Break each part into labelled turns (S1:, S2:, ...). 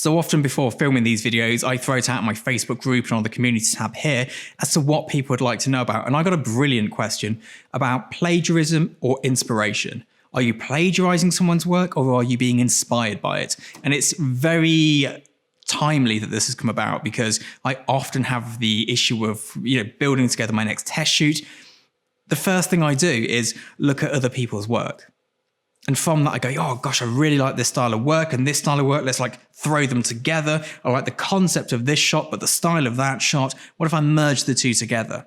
S1: So often before filming these videos, I throw it out in my Facebook group and on the community tab here as to what people would like to know about. And I got a brilliant question about plagiarism or inspiration. Are you plagiarizing someone's work or are you being inspired by it? And it's very timely that this has come about because I often have the issue of building together my next test shoot. The first thing I do is look at other people's work. And from that, I go, oh gosh, I really like this style of work and this style of work. Let's throw them together. I like the concept of this shot, but the style of that shot. What if I merge the two together?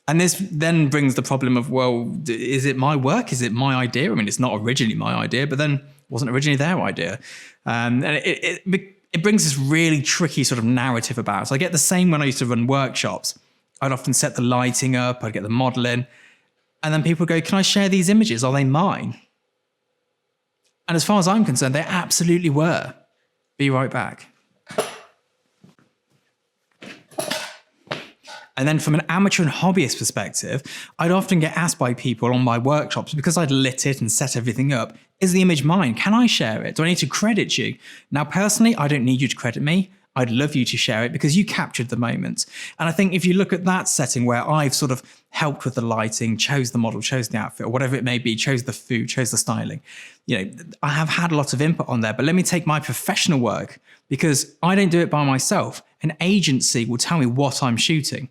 S1: And this then brings the problem of, well, is it my work? Is it my idea? I mean, it's not originally my idea, but then it wasn't originally their idea. And it brings this really tricky sort of narrative about. So I get the same when I used to run workshops. I'd often set the lighting up, I'd get the model in, and then people go, can I share these images? Are they mine? And as far as I'm concerned, they absolutely were. Be right back. And then from an amateur and hobbyist perspective, I'd often get asked by people on my workshops, because I'd lit it and set everything up, is the image mine? Can I share it? Do I need to credit you? Now, personally, I don't need you to credit me. I'd love you to share it because you captured the moment. And I think if you look at that setting where I've sort of helped with the lighting, chose the model, chose the outfit, or whatever it may be, chose the food, chose the styling, I have had a lot of input on there. But let me take my professional work, because I don't do it by myself. An agency will tell me what I'm shooting.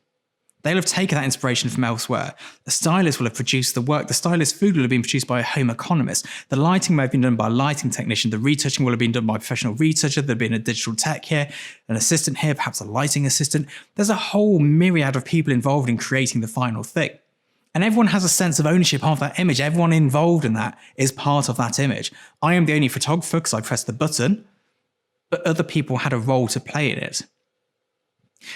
S1: They'll have taken that inspiration from elsewhere. The stylist will have produced the work. The stylist food will have been produced by a home economist. The lighting may have been done by a lighting technician. The retouching will have been done by a professional retoucher. There'll be a digital tech here, an assistant here, perhaps a lighting assistant. There's a whole myriad of people involved in creating the final thing. And everyone has a sense of ownership of that image. Everyone involved in that is part of that image. I am the only photographer because I pressed the button, but other people had a role to play in it.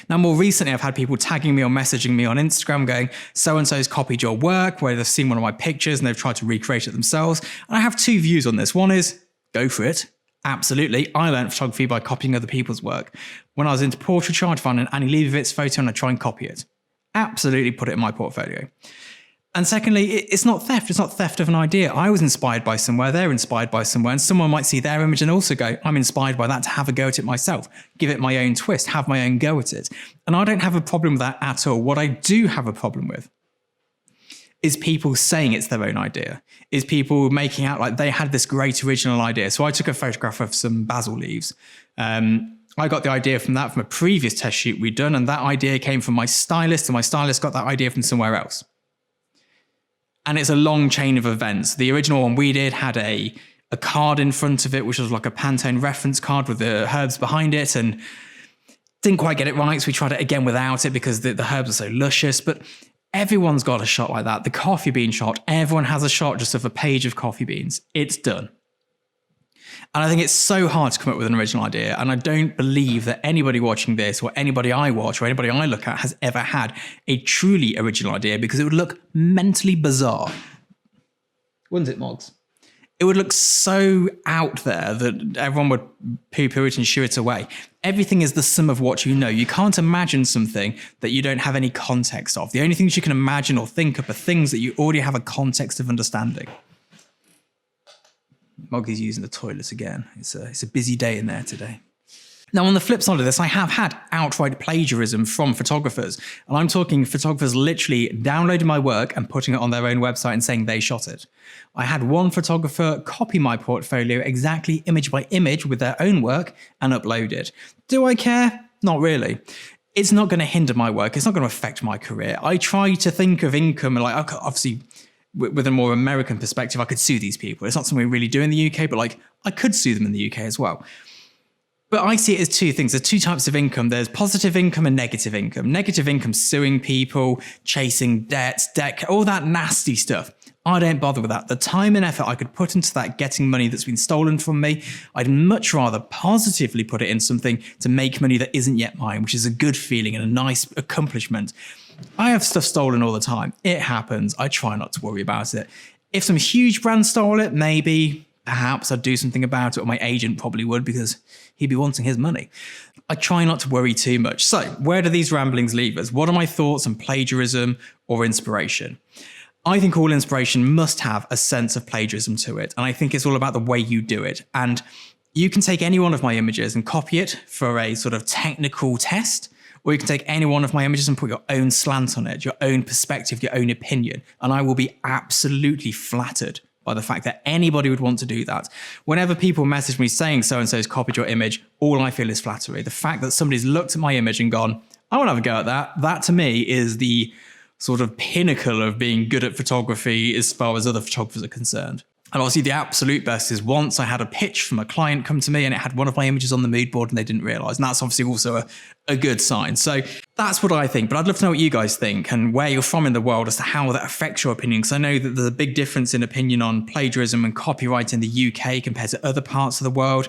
S1: Now, more recently, I've had people tagging me or messaging me on Instagram going, so-and-so's copied your work, where they've seen one of my pictures and they've tried to recreate it themselves. And I have two views on this. One is, go for it. Absolutely. I learned photography by copying other people's work. When I was into portraiture, I'd find an Annie Leibovitz photo and I'd try and copy it. Absolutely put it in my portfolio. And secondly, it's not theft. It's not theft of an idea. I was inspired by somewhere, they're inspired by somewhere, and someone might see their image and also go, I'm inspired by that to have a go at it myself, give it my own twist, have my own go at it. And I don't have a problem with that at all. What I do have a problem with is people saying it's their own idea, is people making out like they had this great original idea. So I took a photograph of some basil leaves. I got the idea from that from a previous test shoot we'd done, and that idea came from my stylist, and my stylist got that idea from somewhere else. And it's a long chain of events. The original one we did had a card in front of it, which was like a Pantone reference card with the herbs behind it, and didn't quite get it right. So we tried it again without it because the herbs are so luscious. But everyone's got a shot like that. The coffee bean shot, everyone has a shot just of a page of coffee beans. It's done. And I think it's so hard to come up with an original idea. And I don't believe that anybody watching this or anybody I watch or anybody I look at has ever had a truly original idea, because it would look mentally bizarre. Wouldn't it, Moggs? It would look so out there that everyone would poo-poo it and shoo it away. Everything is the sum of what you know. You can't imagine something that you don't have any context of. The only things you can imagine or think of are things that you already have a context of understanding. Moggy's using the toilet again. It's a busy day in there today. Now, on the flip side of this, I have had outright plagiarism from photographers. And I'm talking photographers literally downloading my work and putting it on their own website and saying they shot it. I had one photographer copy my portfolio exactly image by image with their own work and upload it. Do I care? Not really. It's not going to hinder my work. It's not going to affect my career. I try to think of income, and obviously, with a more American perspective, I could sue these people. It's not something we really do in the UK, but I could sue them in the UK as well. But I see it as two things. There's two types of income. There's positive income and negative income. Negative income, suing people, chasing debts, all that nasty stuff. I don't bother with that. The time and effort I could put into that, getting money that's been stolen from me, I'd much rather positively put it in something to make money that isn't yet mine, which is a good feeling and a nice accomplishment. I have stuff stolen all the time. It happens. I try not to worry about it. If some huge brand stole it, maybe, perhaps I'd do something about it, or my agent probably would, because he'd be wanting his money. I try not to worry too much. So where do these ramblings leave us? What are my thoughts on plagiarism or inspiration? I think all inspiration must have a sense of plagiarism to it. And I think it's all about the way you do it. And You can take any one of my images and copy it for a sort of technical test, or you can take any one of my images and put your own slant on it, your own perspective, your own opinion. And I will be absolutely flattered by the fact that anybody would want to do that. Whenever people message me saying so-and-so's copied your image, all I feel is flattery. The fact that somebody's looked at my image and gone, I want to have a go at that, that to me is the sort of pinnacle of being good at photography as far as other photographers are concerned. And obviously the absolute best is once I had a pitch from a client come to me and it had one of my images on the mood board and they didn't realize. And that's obviously also a good sign. So that's what I think. But I'd love to know what you guys think and where you're from in the world as to how that affects your opinion. Because I know that there's a big difference in opinion on plagiarism and copyright in the UK compared to other parts of the world.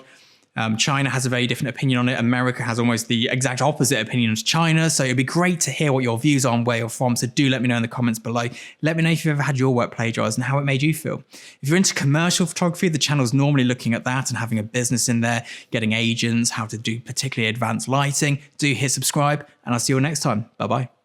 S1: China has a very different opinion on it. America has almost the exact opposite opinion as China. So it'd be great to hear what your views are on where you're from. So do let me know in the comments below. Let me know if you've ever had your work plagiarized and how it made you feel. If you're into commercial photography, the channel's normally looking at that and having a business in there, getting agents, how to do particularly advanced lighting. Do hit subscribe and I'll see you all next time. Bye-bye.